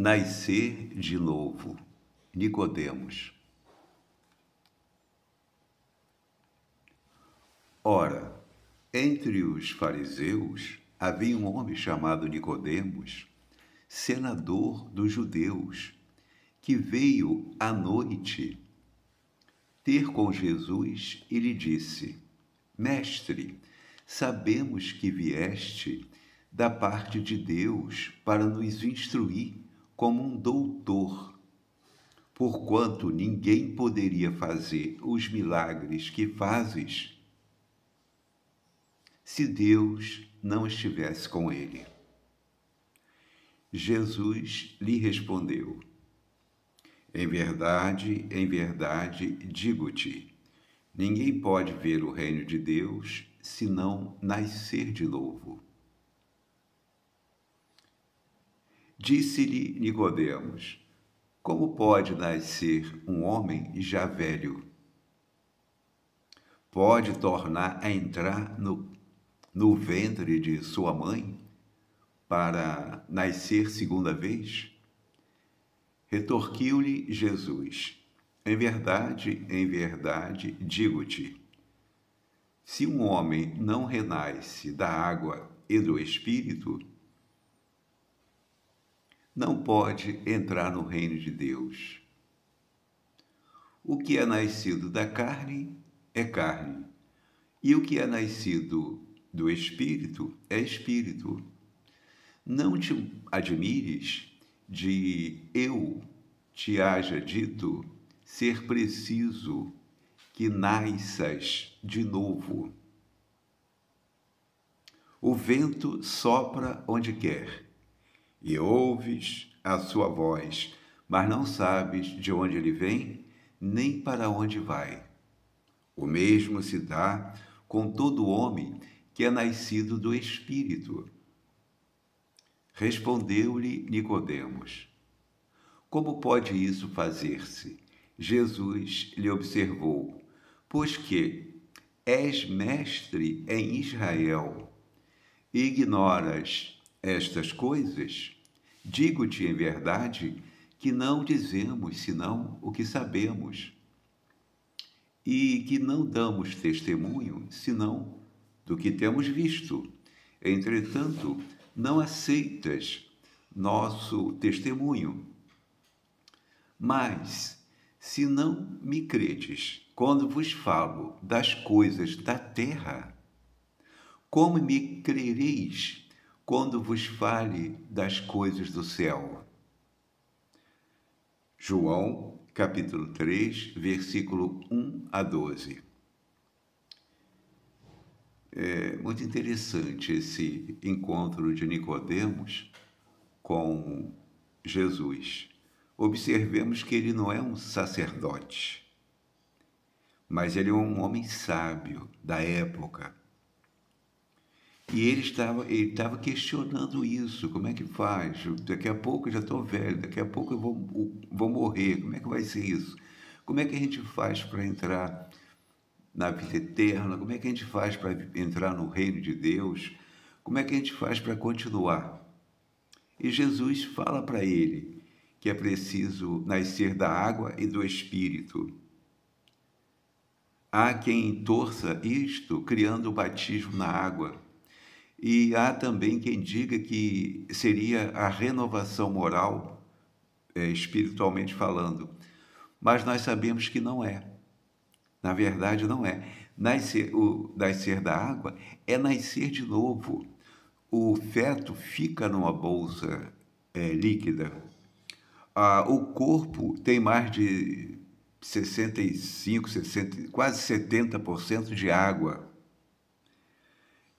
Nascer de novo. Nicodemos. Ora, entre os fariseus havia um homem chamado Nicodemos, senador dos judeus, que veio à noite ter com Jesus e lhe disse: Mestre, sabemos que vieste da parte de Deus para nos instruir como um doutor, porquanto ninguém poderia fazer os milagres que fazes se Deus não estivesse com ele. Jesus lhe respondeu: em verdade, digo-te, ninguém pode ver o reino de Deus se não nascer de novo. Disse-lhe Nicodemos: como pode nascer um homem já velho? Pode tornar a entrar no ventre de sua mãe para nascer segunda vez? Retorquiu-lhe Jesus: em verdade, digo-te, se um homem não renasce da água e do Espírito, não pode entrar no reino de Deus. O que é nascido da carne é carne, e o que é nascido do Espírito é Espírito. Não te admires de eu te haja dito ser preciso que nasças de novo. O vento sopra onde quer, e ouves a sua voz, mas não sabes de onde ele vem, nem para onde vai. O mesmo se dá com todo homem que é nascido do Espírito. Respondeu-lhe Nicodemos: como pode isso fazer-se? Jesus lhe observou: pois que és mestre em Israel e ignoras estas coisas? Digo-te em verdade que não dizemos senão o que sabemos, e que não damos testemunho senão do que temos visto. Entretanto, não aceitas nosso testemunho. Mas, se não me credes quando vos falo das coisas da terra, como me crereis quando vos fale das coisas do céu? João, capítulo 3, versículo 1 a 12. É muito interessante esse encontro de Nicodemos com Jesus. Observemos que ele não é um sacerdote, mas ele é um homem sábio da época. E ele estava questionando isso: como é que faz? Daqui a pouco eu já estou velho, daqui a pouco eu vou morrer, como é que vai ser isso? Como é que a gente faz para entrar na vida eterna? Como é que a gente faz para entrar no reino de Deus? Como é que a gente faz para continuar? E Jesus fala para ele que é preciso nascer da água e do Espírito. Há quem torça isto criando o batismo na água. E há também quem diga que seria a renovação moral, espiritualmente falando. Mas nós sabemos que não é. Na verdade, não é. Nascer da água é nascer de novo. O feto fica numa bolsa líquida. O corpo tem mais de 65, 60, quase 70% de água.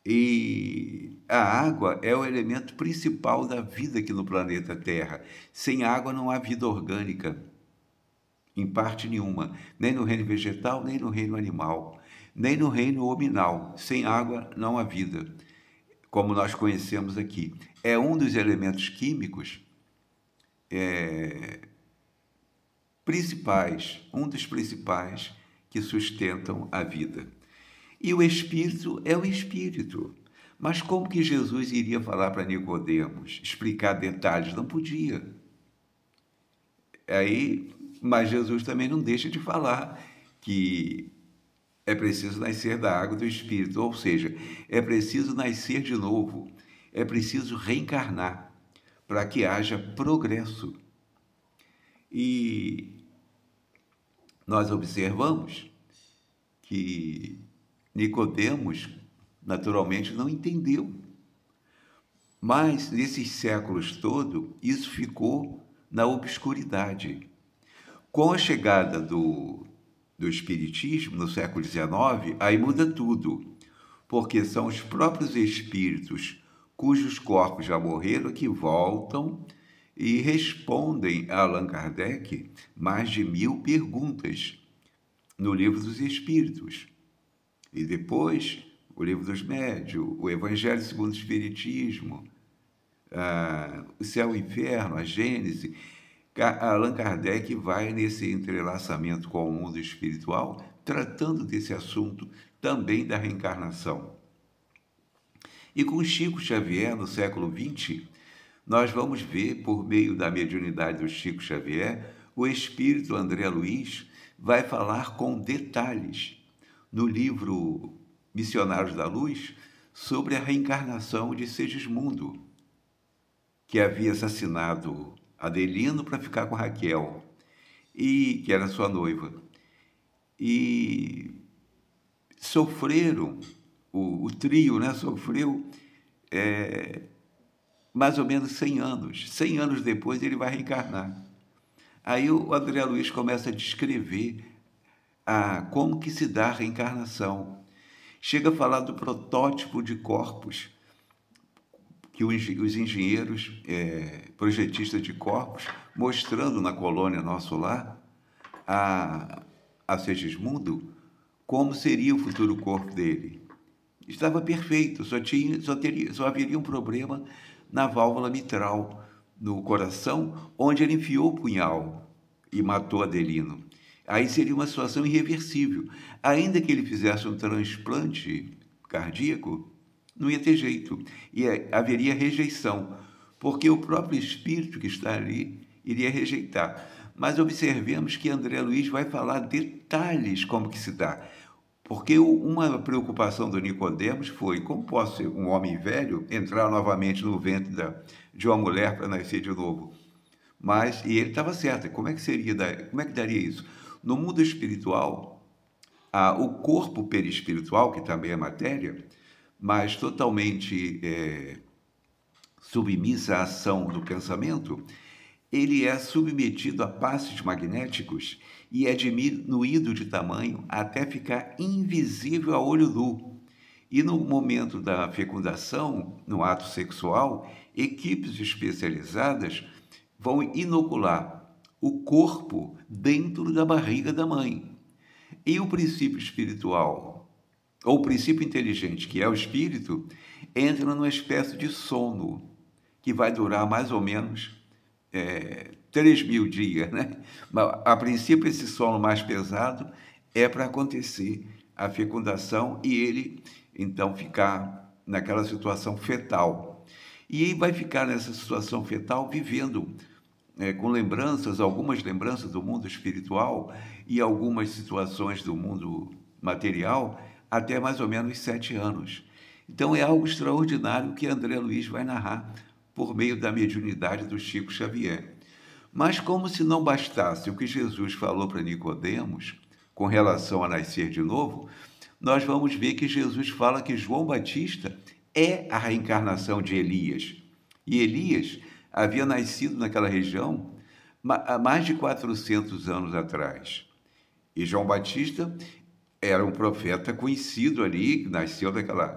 E a água é o elemento principal da vida aqui no planeta Terra. Sem água não há vida orgânica, em parte nenhuma, nem no reino vegetal, nem no reino animal, nem no reino hominal. Sem água não há vida, como nós conhecemos aqui. É um dos elementos químicos principais, um dos principais que sustentam a vida. E o Espírito é o Espírito. Mas como que Jesus iria falar para Nicodemos, explicar detalhes? Não podia. Mas Jesus também não deixa de falar que é preciso nascer da água e do Espírito, ou seja, é preciso nascer de novo, é preciso reencarnar para que haja progresso. E nós observamos que Nicodemos naturalmente não entendeu, mas nesses séculos todos isso ficou na obscuridade. Com a chegada do Espiritismo no século XIX, aí muda tudo, porque são os próprios espíritos cujos corpos já morreram que voltam e respondem a Allan Kardec mais de 1000 perguntas no Livro dos Espíritos. E depois, o Livro dos Médiuns, o Evangelho segundo o Espiritismo, o Céu e o Inferno, a Gênese. Allan Kardec vai nesse entrelaçamento com o mundo espiritual, tratando desse assunto também da reencarnação. E com Chico Xavier, no século XX, nós vamos ver, por meio da mediunidade do Chico Xavier, o espírito André Luiz vai falar com detalhes no livro Missionários da Luz sobre a reencarnação de Segismundo, que havia assassinado Adelino para ficar com Raquel, e que era sua noiva. E sofreram, o trio, né, sofreu mais ou menos 100 anos. 100 anos depois ele vai reencarnar. Aí o André Luiz começa a descrever como que se dá a reencarnação. Chega a falar do protótipo de corpos, que os engenheiros projetistas de corpos, mostrando na colônia Nosso Lar a Segismundo como seria o futuro corpo dele. Estava perfeito, só haveria um problema na válvula mitral, no coração, onde ele enfiou o punhal e matou Adelino. Aí seria uma situação irreversível. Ainda que ele fizesse um transplante cardíaco, não ia ter jeito, e haveria rejeição, porque o próprio espírito que está ali iria rejeitar. Mas observemos que André Luiz vai falar detalhes como que se dá, porque uma preocupação do Nicodemos foi: como posso ser um homem velho entrar novamente no ventre de uma mulher para nascer de novo? E ele estava certo. Como é que daria isso? No mundo espiritual, o corpo perispiritual, que também é matéria, mas totalmente submissa à ação do pensamento, ele é submetido a passes magnéticos e é diminuído de tamanho até ficar invisível a olho nu. E no momento da fecundação, no ato sexual, equipes especializadas vão inocular o corpo dentro da barriga da mãe. E o princípio espiritual, ou o princípio inteligente, que é o espírito, entra numa espécie de sono, que vai durar mais ou menos 3.000 dias, né? Mas, a princípio, esse sono mais pesado é para acontecer a fecundação e ele, então, ficar naquela situação fetal. E aí vai ficar nessa situação fetal vivendo com algumas lembranças do mundo espiritual e algumas situações do mundo material, até mais ou menos 7 anos. Então é algo extraordinário que André Luiz vai narrar por meio da mediunidade do Chico Xavier. Mas como se não bastasse o que Jesus falou para Nicodemos com relação a nascer de novo, nós vamos ver que Jesus fala que João Batista é a reencarnação de Elias. E Elias havia nascido naquela região há mais de 400 anos atrás. E João Batista era um profeta conhecido ali, que nasceu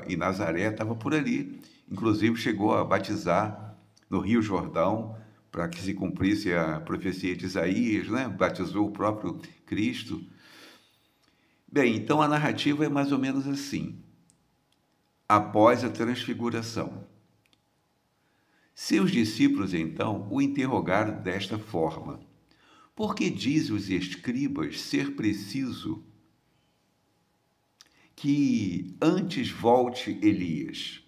em Nazaré, estava por ali. Inclusive chegou a batizar no Rio Jordão, para que se cumprisse a profecia de Isaías, né? Batizou o próprio Cristo. Bem, então a narrativa é mais ou menos assim. Após a transfiguração, seus discípulos, então, o interrogaram desta forma: por que dizem os escribas ser preciso que antes volte Elias?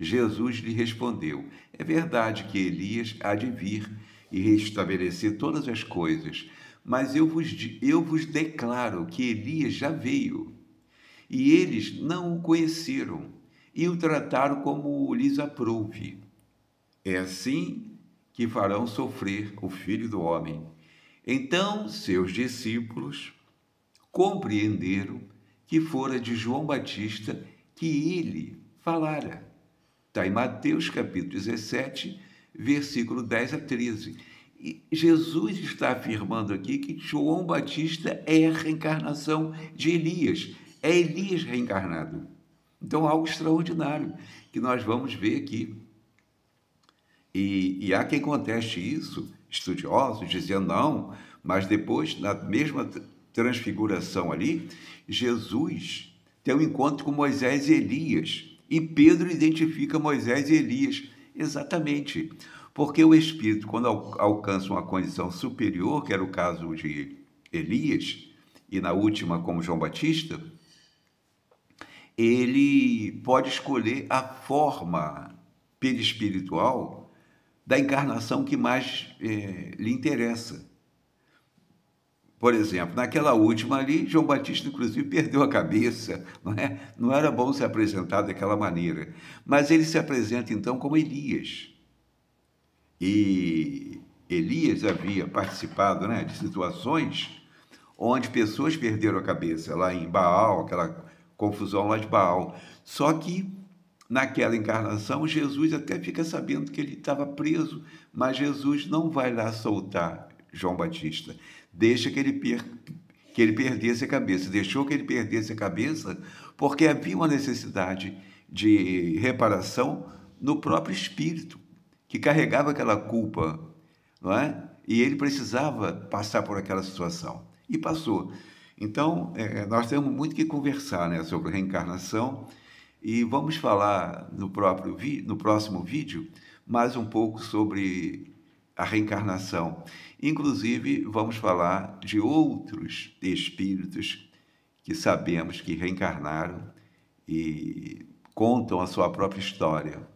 Jesus lhe respondeu: é verdade que Elias há de vir e restabelecer todas as coisas. Mas eu vos declaro que Elias já veio, e eles não o conheceram, e o trataram como lhes aprouve. É assim que farão sofrer o Filho do Homem. Então seus discípulos compreenderam que fora de João Batista que ele falara. Está em Mateus capítulo 17, versículo 10 a 13. E Jesus está afirmando aqui que João Batista é a reencarnação de Elias. É Elias reencarnado. Então, algo extraordinário que nós vamos ver aqui. E há quem conteste isso, estudiosos, dizendo não, mas depois, na mesma transfiguração ali, Jesus tem um encontro com Moisés e Elias. E Pedro identifica Moisés e Elias. Exatamente. Porque o Espírito, quando alcança uma condição superior, que era o caso de Elias, e na última, como João Batista, ele pode escolher a forma perispiritual da encarnação que mais lhe interessa. Por exemplo, naquela última ali, João Batista, inclusive, perdeu a cabeça, não é? Não era bom se apresentar daquela maneira. Mas ele se apresenta, então, como Elias. E Elias havia participado, né, de situações onde pessoas perderam a cabeça, lá em Baal, aquela confusão lá de Baal. Só que naquela encarnação, Jesus até fica sabendo que ele estava preso, mas Jesus não vai lá soltar João Batista. Deixa que ele perdesse a cabeça. Deixou que ele perdesse a cabeça porque havia uma necessidade de reparação no próprio espírito, que carregava aquela culpa, não é? E ele precisava passar por aquela situação. E passou. Então, nós temos muito que conversar, né, sobre reencarnação, e vamos falar no próximo vídeo mais um pouco sobre a reencarnação. Inclusive, vamos falar de outros espíritos que sabemos que reencarnaram e contam a sua própria história.